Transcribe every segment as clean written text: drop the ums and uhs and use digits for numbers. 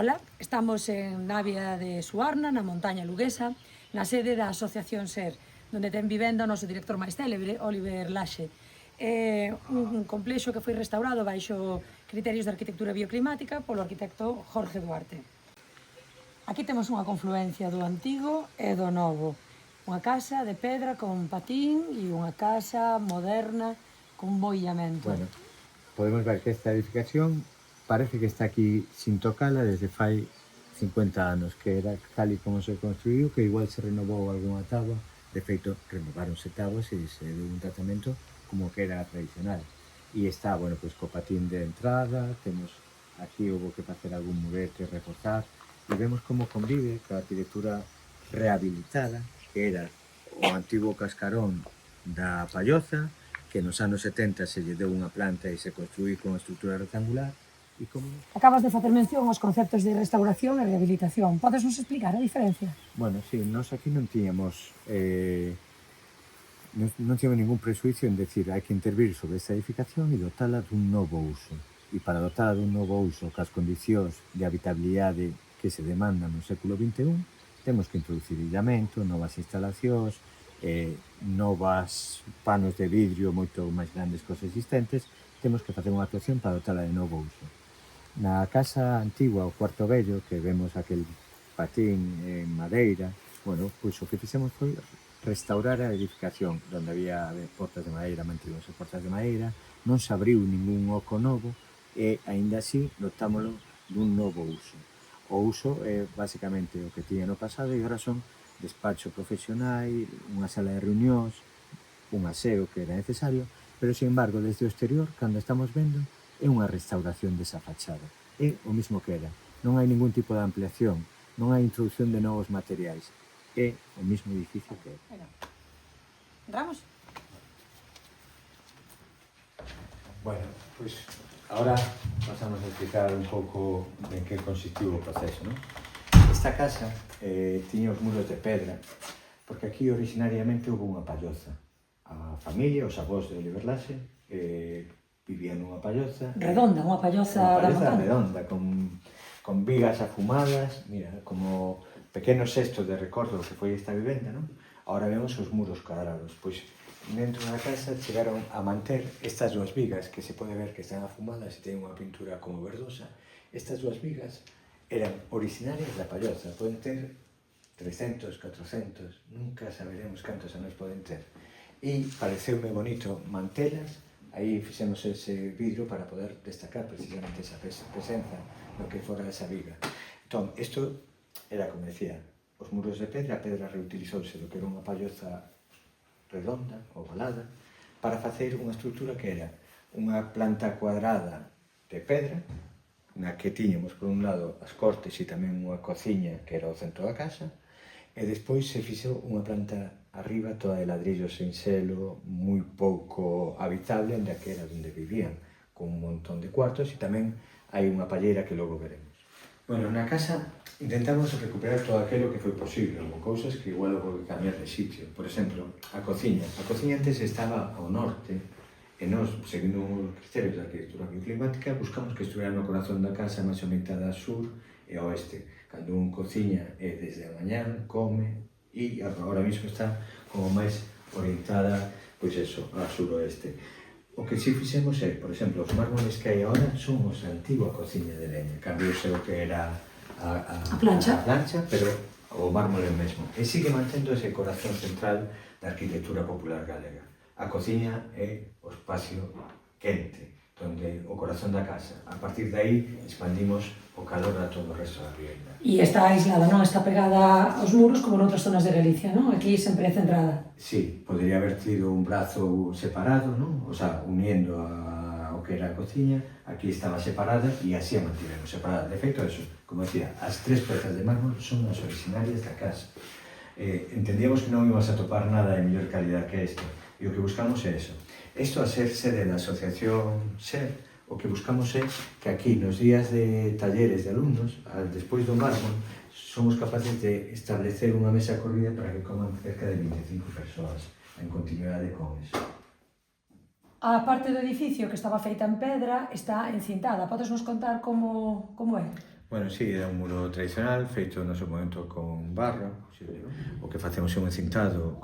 Ola, estamos en Navia de Suarna, na montaña luguesa, na sede da Asociación SER, onde ten vivenda o noso director máis célebre, Oliver Laxe. É un complexo que foi restaurado baixo criterios de arquitectura bioclimática polo arquitecto Jorge Duarte. Aquí temos unha confluencia do antigo e do novo. Unha casa de pedra con patín e unha casa moderna con boillamento. Bueno, podemos ver que esta edificación parece que está aquí sin tocala desde fai 50 anos, que era tal e como se construiu, que igual se renovou algunha táboa. De feito, renovaronse táboas e se deu un tratamento como que era tradicional. E está, bueno, pois co patín de entrada, temos aquí houve que facer algún murete, reforzar, e vemos como convive coa arquitectura rehabilitada, que era o antigo cascarón da Palloza, que nos anos 70 se lle deu unha planta e se construí con estrutura rectangular. E como... Acabas de facer mención aos conceptos de restauración e rehabilitación. Podes nos explicar a diferencia? Bueno, sí, nós aquí non tiñamos non tiñamos ningún presuicio en decir hai que intervir sobre esta edificación e dotala dun novo uso. E para dotala dun novo uso, cas condicións de habitabilidade que se demandan no século XXI, temos que introducir illamento, novas instalacións, novas panos de vidrio moito máis grandes que os existentes. Temos que facer unha actuación para dotala de novo uso. Na casa antigua, o cuarto vello, que vemos aquel patín en madeira, bueno, pois o que fixemos foi restaurar a edificación, onde había portas de madeira, mantivose portas de madeira, non se abriu ningún oco novo e, aínda así, dotámolo dun novo uso. O uso é basicamente o que tiña no pasado e agora son despacho profesional, unha sala de reunións, un aseo que era necesario, pero, sin embargo, desde o exterior, cando estamos vendo, é unha restauración desa fachada. É o mismo que era. Non hai ningún tipo de ampliación, non hai introducción de novos materiais. É o mismo edificio que era. Entramos? Bueno, pois agora pasamos a explicar un pouco en que consistiu o proceso, non? Esta casa tiña os muros de pedra, porque aquí originariamente houve unha palloza. A familia, os avós de Oliver Laxe, vivían nunha palloza. Redonda, unha palloza da montaña. Redonda, con vigas afumadas, mira, como pequenos xestos de recordo que foi esta vivenda, non? Ahora vemos os muros cuadrados. Pois, dentro da casa chegaron a manter estas dúas vigas, que se pode ver que están afumadas e teñen unha pintura como verdosa. Estas dúas vigas eran originarias da palloza. Poden ter 300, 400, nunca saberemos cantos anos poden ter. E pareceume bonito mantelas, aí fixemos ese vidro para poder destacar precisamente esa presenza no que fora esa viga. Entón, isto era, como decía, os muros de pedra, a pedra reutilizouse do que era unha palloza redonda, ovalada, para facer unha estrutura que era unha planta cuadrada de pedra, na que tiñamos, por un lado, as cortes e tamén unha cociña que era o centro da casa, e despois se fixo unha planta arriba toda de ladrillo sen selo, moi pouco habitable, onde aquera onde vivían, con un montón de cuartos, e tamén hai unha palleira que logo veremos. Bueno, na casa intentamos recuperar todo aquilo que foi posible, con cousas que igual houve que cambiar de sitio. Por exemplo, a cociña. A cociña antes estaba ao norte, e nós, seguindo os criterios da arquitectura bioclimática, buscamos que estuvera no corazón da casa, máis orientada a sur e a oeste. Cando un cociña é desde a mañán, come, e agora mesmo está como máis orientada, pois eso, a suroeste. O que si fixemos é, por exemplo, os mármoles que hai agora son os antigua cociña de leña. Cambiose o que era a plancha, pero o mármole mesmo. E sigue mantendo ese corazón central da arquitectura popular galega. A cociña é o espacio quente, donde o corazón da casa. A partir de aí expandimos o calor a todo o resto da vivenda. E está aislada, non? Está pegada aos muros como noutras zonas de Galicia, non? Aquí sempre é centrada. Sí, podría haber tido un brazo separado, non? O sea, uniendo o que era a cociña, aquí estaba separada e así a mantivemos separada. De feito, eso, como decía, as tres pezas de mármol son as originarias da casa. Entendíamos que non íbamos a topar nada de mellor calidad que isto, e o que buscamos é eso. Isto a ser sede da Asociación SER, o que buscamos é que aquí, nos días de talleres de alumnos, despois do mármol, somos capaces de establecer unha mesa corrida para que coman cerca de 25 persoas en continuidade con eso. A parte do edificio que estaba feita en pedra está encintada. Podes nos contar como é? Bueno, sí, é un muro tradicional, feito no seu momento con barro. O que facemos é un encintado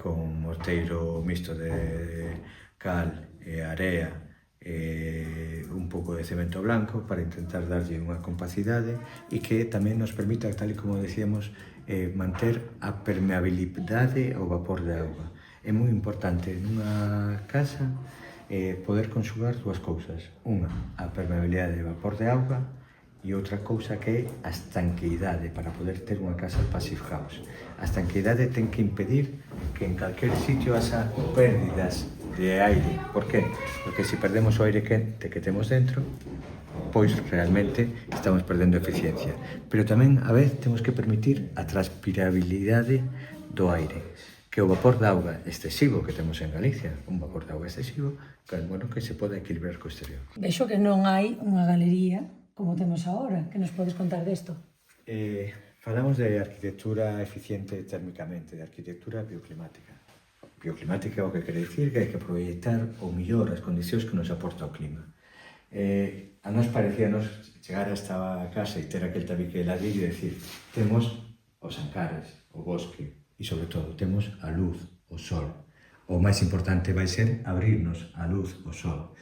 con morteiro mixto de cal e area e un pouco de cemento blanco para intentar darlle unha compacidade e que tamén nos permita, tal e como decíamos, manter a permeabilidade ao vapor de auga. É moi importante nunha casa poder conxugar dúas cousas. Unha, a permeabilidade de vapor de auga, e outra cousa que é a estanqueidade para poder ter unha casa passive house. A estanqueidade ten que impedir que en calquer sitio haxa pérdidas de aire. Por qué? Porque se perdemos o aire quente que temos dentro, pois realmente estamos perdendo eficiencia. Pero tamén a vez temos que permitir a transpirabilidade do aire, que o vapor de auga excesivo que temos en Galicia, un vapor de auga excesivo, que, bueno, que se pode equilibrar co exterior. Vexo que non hai unha galería como temos agora, que nos podes contar desto? Falamos de arquitectura eficiente térmicamente, de arquitectura bioclimática. Bioclimática o que quere dicir que hai que proyectar o millor as condicións que nos aporta o clima. A nos parecíanos chegar hasta a casa e ter aquel tabique de ladrillo e decir, temos os ancares, o bosque e sobre todo temos a luz, o sol. O máis importante vai ser abrirnos a luz, o sol.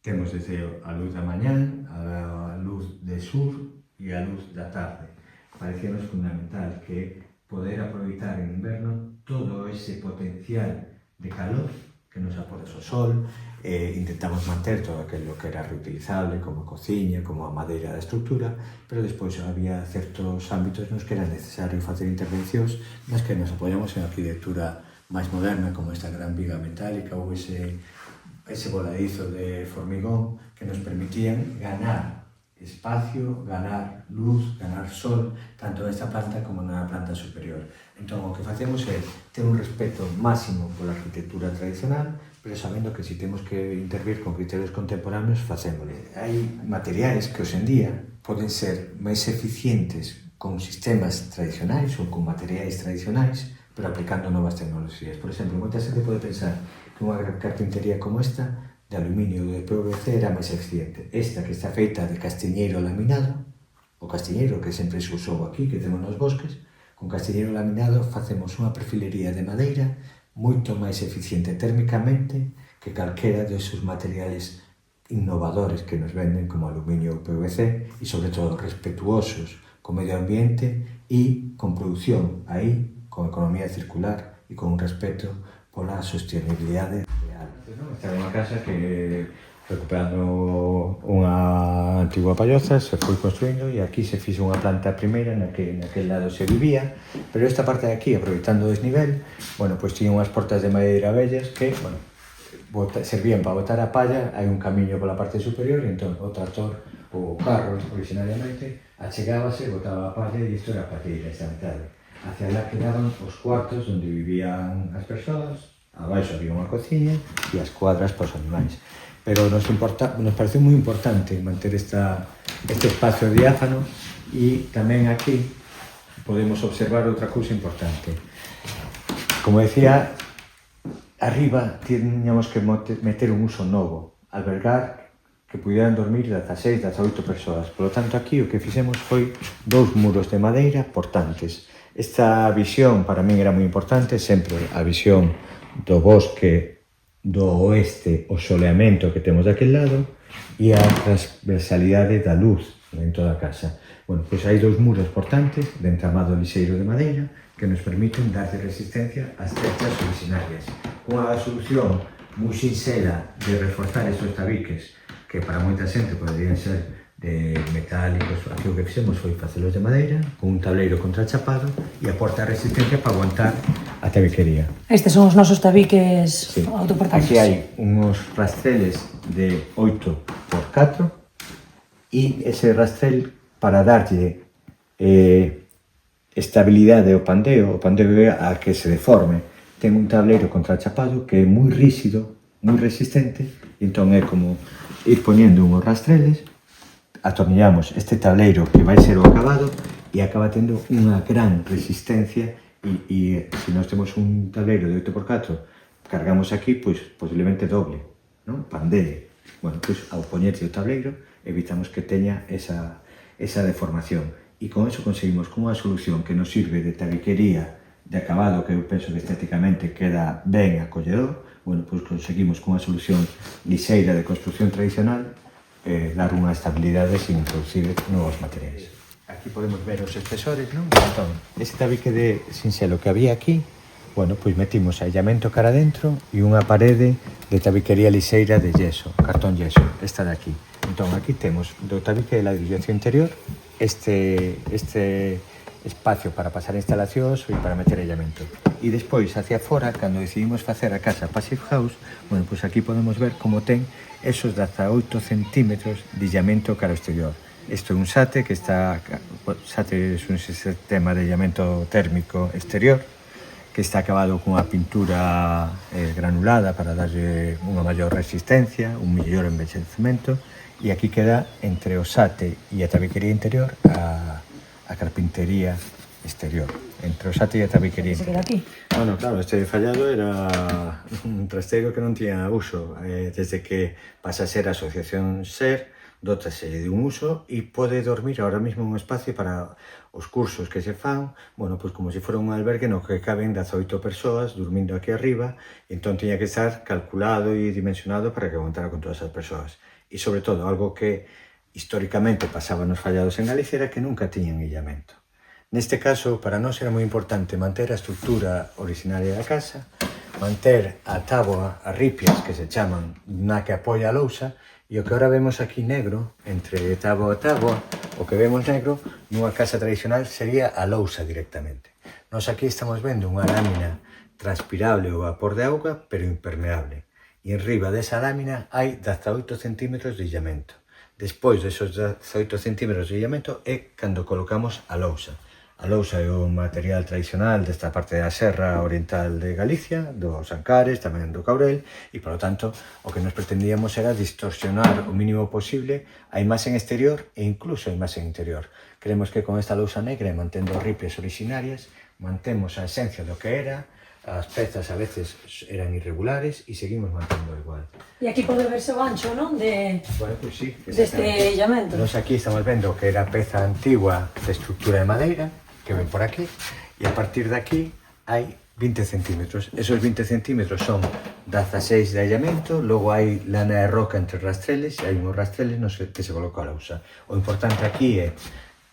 Temos desde a luz da mañán, a luz de sur e a luz da tarde. Parecíanos fundamental que poder aproveitar en inverno todo ese potencial de calor que nos aporta o sol. Intentamos manter todo aquilo que era reutilizable, como a cociña, como a madeira da estructura, pero despois había certos ámbitos nos que era necesario facer intervencións nas que nos apoiamos en a arquitectura máis moderna, como esta gran viga metálica ou ese voladizo de formigón que nos permitían ganar espacio, ganar luz, ganar sol, tanto nesta planta como na planta superior. Entón, o que facemos é ter un respeto máximo pola arquitectura tradicional, pero sabendo que se temos que intervir con criterios contemporáneos, facémoslo. Hai materiais que hoxendía poden ser máis eficientes con sistemas tradicionais ou con materiais tradicionais, pero aplicando novas tecnologías. Por exemplo, moita xente pode pensar que unha carpintería como esta, de aluminio ou de PVC, era máis eficiente. Esta, que está feita de castiñeiro laminado, o castiñeiro que sempre se usou aquí, que temos nos bosques, con castiñeiro laminado facemos unha perfilería de madeira moito máis eficiente térmicamente que calquera desos materiais innovadores que nos venden como aluminio ou PVC e, sobre todo, respetuosos co medio ambiente e con produción aí, con economía circular e con un respeto pola sostenibilidade real. Esta é unha casa que, recuperando unha antigua palloza, se foi construindo e aquí se fixo unha planta primeira na que naquel lado se vivía, pero esta parte de aquí, aproveitando o desnivel, bueno, pois tiña unhas portas de madeira vellas que, bueno, servían para botar a palla, hai un camiño pola parte superior e entón o tractor, o carro, originariamente, achegábase, botaba a palla e isto era a partir desta metade. Hacia lá quedaban os cuartos onde vivían as persoas, abaixo había unha cociña e as cuadras para os animais. Pero nos pareceu moi importante manter este espacio diáfano e tamén aquí podemos observar outra cousa importante. Como decía, arriba tiñamos que meter un uso novo, albergar que pudieran dormir 16, 18 persoas. Por lo tanto, aquí o que fixemos foi 2 muros de madeira portantes. Esta visión para min era moi importante, sempre a visión do bosque do oeste, o soleamento que temos daquel lado e a transversalidade da luz en toda a casa. Bueno, pois hai 2 muros portantes de entramado lixeiro de madeira que nos permiten darlle resistencia ás trechas originarias. Unha solución moi sinxela de reforzar estes tabiques que para moita xente poderían ser de metálicos. Aquí o que fixemos foi facelos de madeira con un tableiro contrachapado e aporta resistencia para aguantar a tabiquería. Estes son os nosos tabiques autoportantes. Aquí hai uns rastreles de 8x4 e ese rastrel para darlle estabilidade ao pandeo a que se deforme. Ten un tableiro contrachapado que é moi rígido, moi resistente, e entón é como ir poñendo unhos rastreles, atornillamos este tableiro que vai ser o acabado e acaba tendo unha gran resistencia e se nós temos un tableiro de 8x4 cargamos aquí, pois posiblemente doble, non? Pandee. Bueno, pois ao poñerse o tableiro evitamos que teña esa esa deformación. E con eso conseguimos unha solución que nos sirve de tabiquería de acabado, que eu penso que estéticamente queda ben acolledor. Bueno, pois conseguimos con unha solución lixeira de construcción tradicional dar unha estabilidade sin introducir novos materiais. Aquí podemos ver os espesores, non? Entón, ese tabique de sinxelo que había aquí, bueno, pois metimos aillamento cara dentro e unha parede de tabiquería lixeira de yeso, cartón yeso, esta de aquí. Entón, aquí temos do tabique de ladrillo hacia o interior este espacio para pasar instalacións e para meter aillamento. E despois, hacia fora, cando decidimos facer a casa Passive House, bueno, pois aquí podemos ver como ten esos 18 centímetros de illamento cara ao exterior. Isto é un SATE que está... SATE é un sistema de illamento térmico exterior que está acabado cunha pintura granulada para darlle unha maior resistencia, un mellor envexecemento, e aquí queda entre o SATE e a tabiquería interior a carpintería exterior. Entre o SATE e a tabiquería interior. Se queda aquí. Bueno, claro, este fallado era un trasteiro que non tiña uso. Desde que pasa a ser a Asociación SER, dótase de un uso e pode dormir ahora mismo un espacio para os cursos que se fan, bueno, pois como se fora un albergue no que caben 18 persoas dormindo aquí arriba, entón tiña que estar calculado e dimensionado para que aguantara con todas as persoas. E sobre todo, algo que históricamente pasaba nos fallados en Galicia era que nunca tiñan illamento. Neste caso, para nós era moi importante manter a estructura originaria da casa, manter a táboa, as ripias que se chaman na que apoia a lousa, e o que ahora vemos aquí negro, entre táboa a táboa, o que vemos negro nunha casa tradicional sería a lousa directamente. Nós aquí estamos vendo unha lámina transpirable ou vapor de auga, pero impermeable. E enriba desa lámina hai 18 centímetros de illamento. Despois desos 18 centímetros de illamento é cando colocamos a lousa. A lousa é un material tradicional desta parte da Serra Oriental de Galicia, dos Ancares, tamén do Caurel, e, polo tanto, o que nos pretendíamos era distorsionar o mínimo posible a imaxe exterior e incluso a imaxe interior. Creemos que con esta lousa negra, mantendo as ripias originarias, mantemos a esencia do que era, as pezas a veces eran irregulares e seguimos mantendo igual. E aquí pode verse o ancho, non? Bueno, pois sí. Deste illamento. Nos aquí estamos vendo que era peza antigua de estructura de madeira, que ven por aquí, e a partir de aquí hai 20 centímetros. Esos 20 centímetros son 16 de aillamento, logo hai lana de roca entre rastreles, e hai unhos rastreles nos que se coloca a lousa. O importante aquí é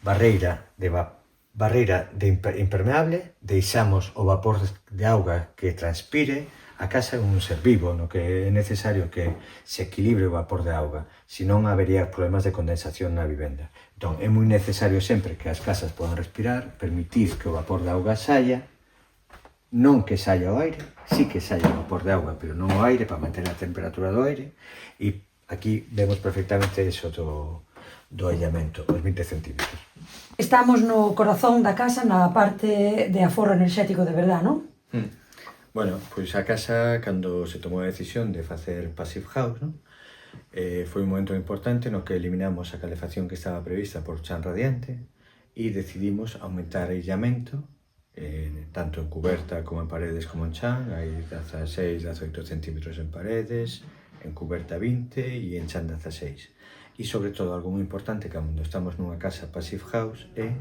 barreira de impermeable, deixamos o vapor de auga que transpire. A casa é un ser vivo, no que é necesario que se equilibre o vapor de auga, senón habería problemas de condensación na vivenda. Entón, é moi necesario sempre que as casas podan respirar, permitir que o vapor de auga saia, non que saia o aire, sí que saia o vapor de auga, pero non o aire, para manter a temperatura do aire, e aquí vemos perfectamente eso do aillamento, os 20 centímetros. Estamos no corazón da casa, na parte de aforro enerxético de verdad, non? Bueno, pois a casa, cando se tomou a decisión de facer Passive House, non? Foi un momento importante no que eliminamos a calefacción que estaba prevista por chan radiante e decidimos aumentar o aillamento, tanto en cuberta como en paredes como en chan. Hai 16-18 centímetros en paredes, en cuberta 20 e en chan 16. E sobre todo, algo moi importante cando estamos nunha casa Passive House é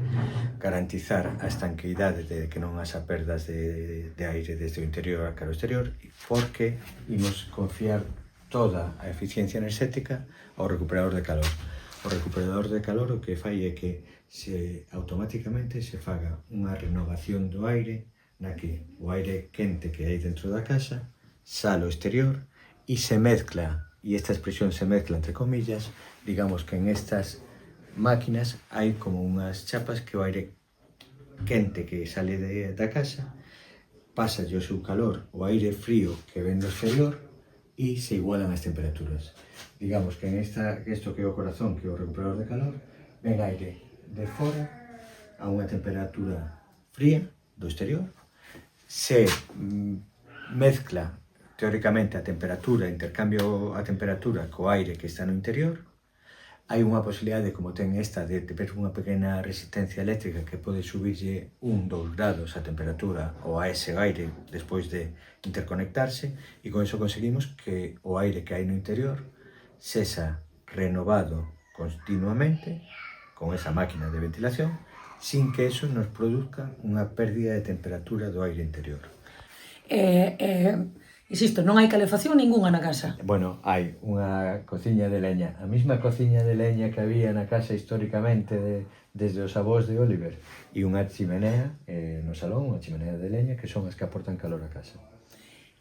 garantizar a estanqueidade de que non haxa perdas de aire desde o interior a cara ao exterior, porque imos confiar toda a eficiencia enerxética ao recuperador de calor. O recuperador de calor o que fai é que automáticamente se faga unha renovación do aire na que o aire quente que hai dentro da casa sale ao exterior e se mezcla, e esta expresión se mezcla entre comillas, digamos que en estas máquinas hai como unhas chapas que o aire quente que sale da casa pasa o seu calor o aire frío que ven do exterior e se igualan as temperaturas. Digamos que en isto que é o corazón, que é o recuperador de calor, ven aire de fora a unha temperatura fría do exterior, se mezcla teóricamente a temperatura, intercambio a temperatura co aire que está no interior. Hai unha posibilidade, como ten esta, de ter unha pequena resistencia eléctrica que pode subirlle 1-2 grados a temperatura ou a ese aire despois de interconectarse, e con iso conseguimos que o aire que hai no interior sexa renovado continuamente con esa máquina de ventilación sin que eso nos produzca unha pérdida de temperatura do aire interior. Insisto, non hai calefacción ningunha na casa. Bueno, hai unha cociña de leña, a mesma cociña de leña que había na casa históricamente desde os avós de Oliver, e unha chimenea no salón, unha chimenea de leña, que son as que aportan calor a casa.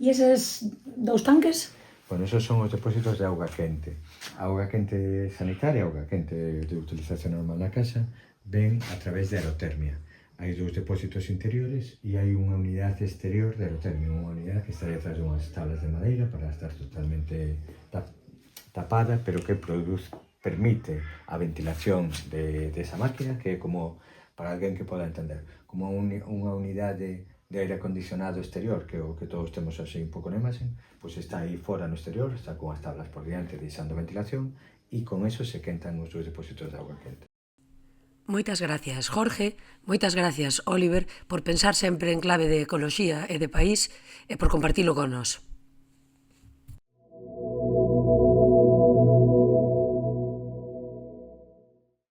E eses dous tanques? Bueno, esos son os depósitos de auga quente. A auga quente sanitaria, auga quente de utilización normal na casa, ven a través de aerotermia. Hai dous depósitos interiores e hai unha unidade exterior de aerotermia, unha unidade que está detrás de unhas tablas de madeira para estar totalmente tapada, pero que permite a ventilación de esa máquina, que é como, para alguén que poda entender, como unha unidade de aire acondicionado exterior, que é o que todos temos así un pouco na imaxe, pois está aí fora no exterior, está con as tablas por diante deixando ventilación, e con eso se quentan os dous depósitos de auga quente. Moitas gracias, Jorge, moitas gracias, Oliver, por pensar sempre en clave de ecoloxía e de país e por compartilo con nós.